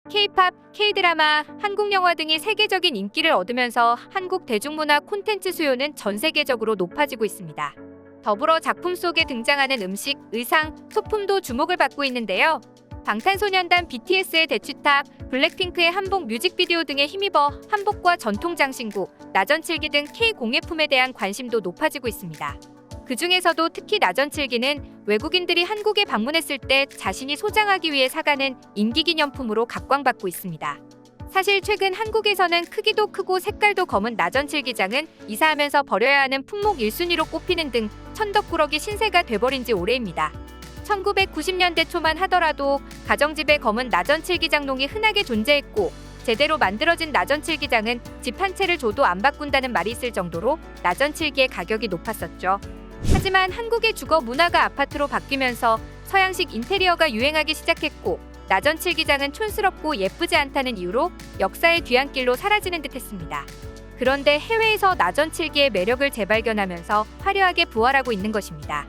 K-팝, K-드라마, 한국 영화 등이 세계적인 인기를 얻으면서 한국 대중문화 콘텐츠 수요는 전 세계적으로 높아지고 있습니다. 더불어 작품 속에 등장하는 음식, 의상, 소품도 주목을 받고 있는데요. 방탄소년단 BTS의 대추탑, 블랙핑크의 한복 뮤직비디오 등에 힘입어 한복과 전통 장신구, 나전칠기 등 K-공예품에 대한 관심도 높아지고 있습니다. 그 중에서도 특히 나전칠기는 외국인들이 한국에 방문했을 때 자신이 소장하기 위해 사가는 인기기념품으로 각광받고 있습니다. 사실 최근 한국에서는 크기도 크고 색깔도 검은 나전칠기장은 이사하면서 버려야 하는 품목 1순위로 꼽히는 등 천덕꾸러기 신세가 돼버린 지 오래입니다. 1990년대 초만 하더라도 가정집에 검은 나전칠기장롱이 흔하게 존재했고 제대로 만들어진 나전칠기장은 집 한 채를 줘도 안 바꾼다는 말이 있을 정도로 나전칠기의 가격이 높았었죠. 하지만 한국의 주거 문화가 아파트로 바뀌면서 서양식 인테리어가 유행하기 시작했고 나전칠기장은 촌스럽고 예쁘지 않다는 이유로 역사의 뒤안길로 사라지는 듯했습니다. 그런데 해외에서 나전칠기의 매력을 재발견하면서 화려하게 부활하고 있는 것입니다.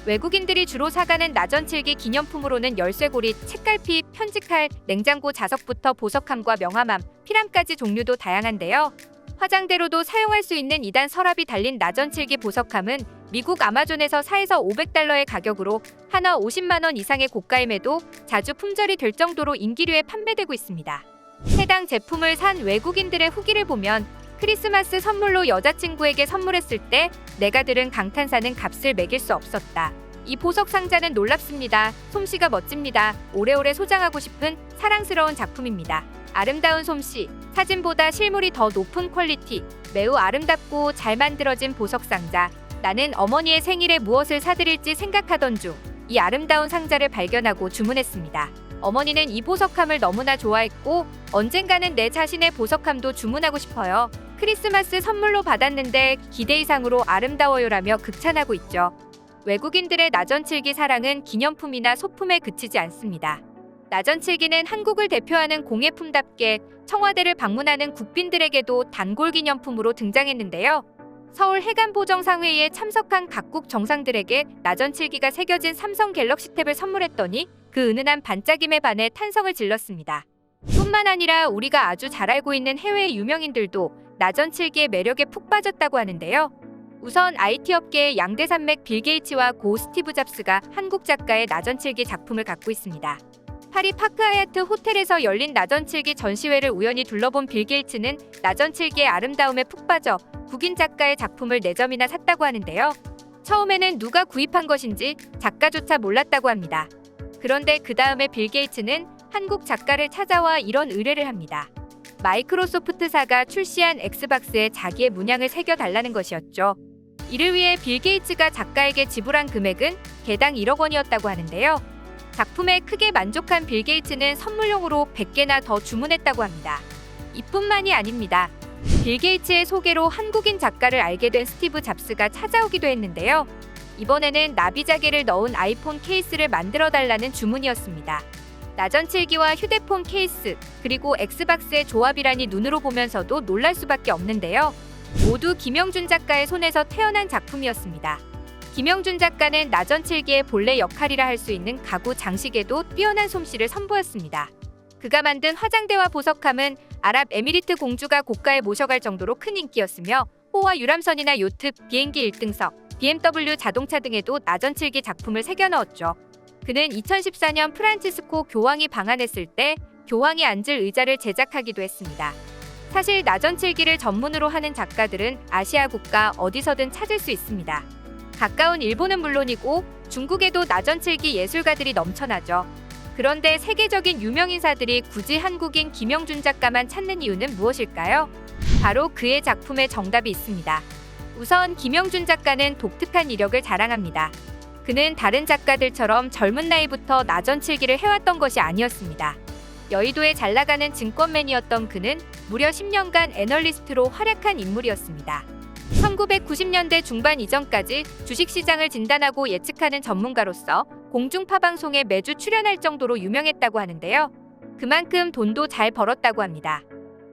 외국인들이 주로 사가는 나전칠기 기념품으로는 열쇠고리, 책갈피, 편지칼, 냉장고 자석부터 보석함과 명함함, 필함까지 종류도 다양한데요. 화장대로도 사용할 수 있는 2단 서랍이 달린 나전칠기 보석함은 미국 아마존에서 4에서 500달러의 가격으로 하나 50만 원 이상의 고가임에도 자주 품절이 될 정도로 인기류에 판매되고 있습니다. 해당 제품을 산 외국인들의 후기를 보면 크리스마스 선물로 여자친구에게 선물했을 때 내가 들은 강탄사는 값을 매길 수 없었다. 이 보석 상자는 놀랍습니다. 솜씨가 멋집니다. 오래오래 소장하고 싶은 사랑스러운 작품입니다. 아름다운 솜씨, 사진보다 실물이 더 높은 퀄리티, 매우 아름답고 잘 만들어진 보석 상자. 나는 어머니의 생일에 무엇을 사드릴지 생각하던 중 이 아름다운 상자를 발견하고 주문했습니다. 어머니는 이 보석함을 너무나 좋아했고 언젠가는 내 자신의 보석함도 주문하고 싶어요. 크리스마스 선물로 받았는데 기대 이상으로 아름다워요라며 극찬하고 있죠. 외국인들의 나전칠기 사랑은 기념품이나 소품에 그치지 않습니다. 나전칠기는 한국을 대표하는 공예품답게 청와대를 방문하는 국빈들에게도 단골 기념품으로 등장했는데요. 서울 해관보정상회의에 참석한 각국 정상들에게 나전칠기가 새겨진 삼성 갤럭시 탭을 선물했더니 그 은은한 반짝임에 반해 탄성을 질렀습니다. 뿐만 아니라 우리가 아주 잘 알고 있는 해외 유명인들도 나전칠기의 매력에 푹 빠졌다고 하는데요. 우선 IT 업계의 양대 산맥 빌 게이츠와 고 스티브 잡스가 한국 작가의 나전칠기 작품을 갖고 있습니다. 파리 파크 하얏트 호텔에서 열린 나전칠기 전시회를 우연히 둘러본 빌 게이츠는 나전칠기의 아름다움에 푹 빠져 국인 작가의 작품을 4점이나 샀다고 하는데요. 처음에는 누가 구입한 것인지 작가조차 몰랐다고 합니다. 그런데 그 다음에 빌 게이츠는 한국 작가를 찾아와 이런 의뢰를 합니다. 마이크로소프트사가 출시한 엑스박스에 자기의 문양을 새겨달라는 것이었죠. 이를 위해 빌 게이츠가 작가에게 지불한 금액은 개당 1억 원이었다고 하는데요. 작품에 크게 만족한 빌 게이츠는 선물용으로 100개나 더 주문했다고 합니다. 이뿐만이 아닙니다. 빌 게이츠의 소개로 한국인 작가를 알게 된 스티브 잡스가 찾아오기도 했는데요. 이번에는 나비자개를 넣은 아이폰 케이스를 만들어달라는 주문이었습니다. 나전칠기와 휴대폰 케이스, 그리고 엑스박스의 조합이라니 눈으로 보면서도 놀랄 수밖에 없는데요. 모두 김영준 작가의 손에서 태어난 작품이었습니다. 김영준 작가는 나전칠기의 본래 역할이라 할 수 있는 가구 장식에도 뛰어난 솜씨를 선보였습니다. 그가 만든 화장대와 보석함은 아랍에미리트 공주가 고가에 모셔갈 정도로 큰 인기였으며 호화 유람선이나 요트, 비행기 1등석, BMW 자동차 등에도 나전칠기 작품을 새겨 넣었죠. 그는 2014년 프란치스코 교황이 방한했을 때 교황이 앉을 의자를 제작하기도 했습니다. 사실 나전칠기를 전문으로 하는 작가들은 아시아 국가 어디서든 찾을 수 있습니다. 가까운 일본은 물론이고 중국에도 나전칠기 예술가들이 넘쳐나죠. 그런데 세계적인 유명인사들이 굳이 한국인 김영준 작가만 찾는 이유는 무엇일까요? 바로 그의 작품에 정답이 있습니다. 우선 김영준 작가는 독특한 이력을 자랑합니다. 그는 다른 작가들처럼 젊은 나이부터 나전칠기를 해왔던 것이 아니었습니다. 여의도에 잘나가는 증권맨이었던 그는 무려 10년간 애널리스트로 활약한 인물이었습니다. 1990년대 중반 이전까지 주식시장을 진단하고 예측하는 전문가로서 공중파 방송에 매주 출연할 정도로 유명했다고 하는데요. 그만큼 돈도 잘 벌었다고 합니다.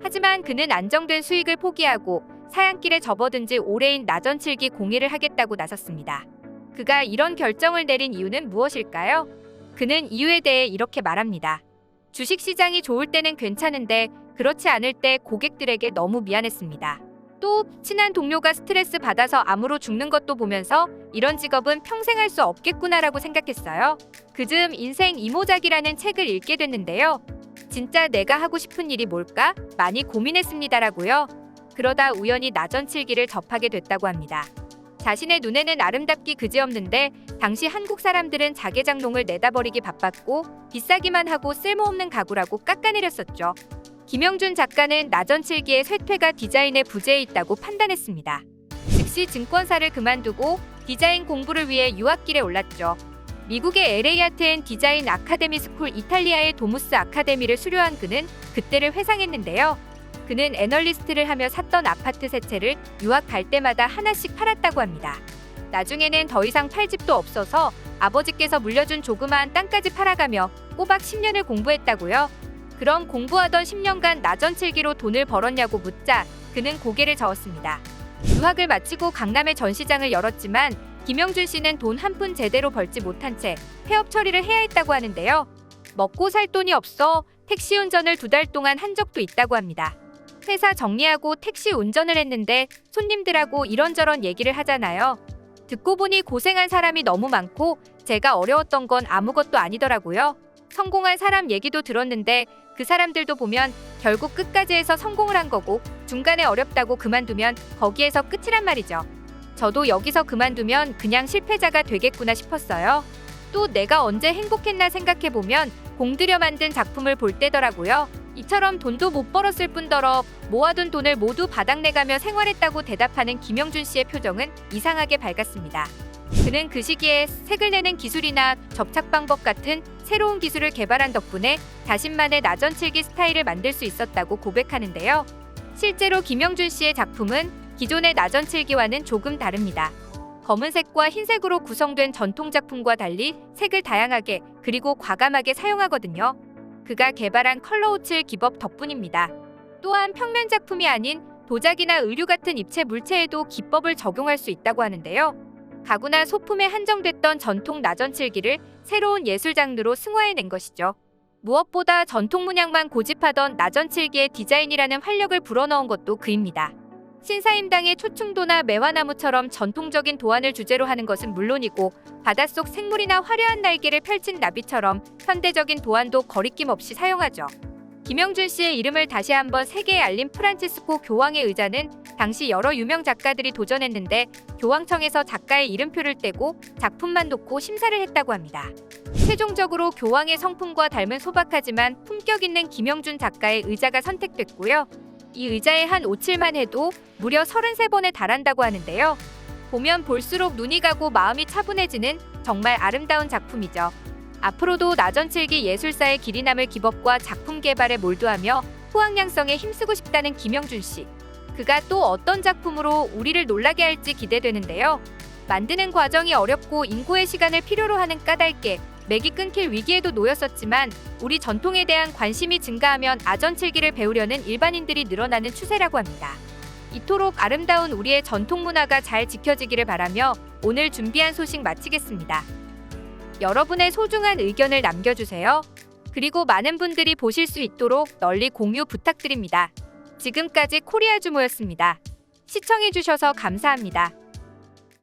하지만 그는 안정된 수익을 포기하고 사양길에 접어든 지 오래인 나전칠기 공예를 하겠다고 나섰습니다. 그가 이런 결정을 내린 이유는 무엇일까요? 그는 이유에 대해 이렇게 말합니다. 주식시장이 좋을 때는 괜찮은데 그렇지 않을 때 고객들에게 너무 미안했습니다. 또 친한 동료가 스트레스 받아서 암으로 죽는 것도 보면서 이런 직업은 평생 할 수 없겠구나라고 생각했어요. 그즈음 인생 이모작이라는 책을 읽게 됐는데요. 진짜 내가 하고 싶은 일이 뭘까? 많이 고민했습니다라고요. 그러다 우연히 나전칠기를 접하게 됐다고 합니다. 자신의 눈에는 아름답기 그지없는데 당시 한국 사람들은 자개장롱을 내다버리기 바빴고 비싸기만 하고 쓸모없는 가구라고 깎아내렸었죠. 김영준 작가는 나전칠기의 쇠퇴가 디자인의 부재에 있다고 판단했습니다. 즉시 증권사를 그만두고 디자인 공부를 위해 유학길에 올랐죠. 미국의 LA 아트 앤 디자인 아카데미 스쿨 이탈리아의 도무스 아카데미를 수료한 그는 그때를 회상했는데요. 그는 애널리스트를 하며 샀던 아파트 세 채를 유학 갈 때마다 하나씩 팔았다고 합니다. 나중에는 더 이상 팔 집도 없어서 아버지께서 물려준 조그마한 땅까지 팔아가며 꼬박 10년을 공부했다고요. 그럼 공부하던 10년간 나전칠기로 돈을 벌었냐고 묻자 그는 고개를 저었습니다. 유학을 마치고 강남에 전시장을 열었지만 김영준 씨는 돈 한 푼 제대로 벌지 못한 채 폐업 처리를 해야 했다고 하는데요. 먹고 살 돈이 없어 택시 운전을 2달 동안 한 적도 있다고 합니다. 회사 정리하고 택시 운전을 했는데 손님들하고 이런저런 얘기를 하잖아요. 듣고 보니 고생한 사람이 너무 많고 제가 어려웠던 건 아무것도 아니더라고요. 성공한 사람 얘기도 들었는데 그 사람들도 보면 결국 끝까지 해서 성공을 한 거고 중간에 어렵다고 그만두면 거기에서 끝이란 말이죠. 저도 여기서 그만두면 그냥 실패자가 되겠구나 싶었어요. 또 내가 언제 행복했나 생각해보면 공들여 만든 작품을 볼 때더라고요. 이처럼 돈도 못 벌었을 뿐더러 모아둔 돈을 모두 바닥내가며 생활했다고 대답하는 김영준 씨의 표정은 이상하게 밝았습니다. 그는 그 시기에 색을 내는 기술이나 접착 방법 같은 새로운 기술을 개발한 덕분에 자신만의 나전칠기 스타일을 만들 수 있었다고 고백하는데요. 실제로 김영준 씨의 작품은 기존의 나전칠기와는 조금 다릅니다. 검은색과 흰색으로 구성된 전통 작품과 달리 색을 다양하게 그리고 과감하게 사용하거든요. 그가 개발한 컬러 호출 기법 덕분입니다. 또한 평면 작품이 아닌 도자기나 의류 같은 입체 물체에도 기법을 적용할 수 있다고 하는데요. 가구나 소품에 한정됐던 전통 나전칠기를 새로운 예술 장르로 승화해낸 것이죠. 무엇보다 전통 문양만 고집하던 나전칠기의 디자인이라는 활력을 불어넣은 것도 그입니다. 신사임당의 초충도나 매화나무처럼 전통적인 도안을 주제로 하는 것은 물론이고 바닷속 생물이나 화려한 날개를 펼친 나비처럼 현대적인 도안도 거리낌 없이 사용하죠. 김영준 씨의 이름을 다시 한번 세계에 알린 프란치스코 교황의 의자는 당시 여러 유명 작가들이 도전했는데 교황청에서 작가의 이름표를 떼고 작품만 놓고 심사를 했다고 합니다. 최종적으로 교황의 성품과 닮은 소박하지만 품격 있는 김영준 작가의 의자가 선택됐고요. 이 의자의 한 오칠만 해도 무려 33번에 달한다고 하는데요. 보면 볼수록 눈이 가고 마음이 차분해지는 정말 아름다운 작품이죠. 앞으로도 나전칠기 예술사의 길이 남을 기법과 작품 개발에 몰두하며 후학량성에 힘쓰고 싶다는 김영준 씨. 그가 또 어떤 작품으로 우리를 놀라게 할지 기대되는데요. 만드는 과정이 어렵고 인고의 시간을 필요로 하는 까닭에 맥이 끊길 위기에도 놓였었지만 우리 전통에 대한 관심이 증가하면 나전칠기를 배우려는 일반인들이 늘어나는 추세라고 합니다. 이토록 아름다운 우리의 전통 문화가 잘 지켜지기를 바라며 오늘 준비한 소식 마치겠습니다. 여러분의 소중한 의견을 남겨주세요. 그리고 많은 분들이 보실 수 있도록 널리 공유 부탁드립니다. 지금까지 코리아주모였습니다. 시청해주셔서 감사합니다.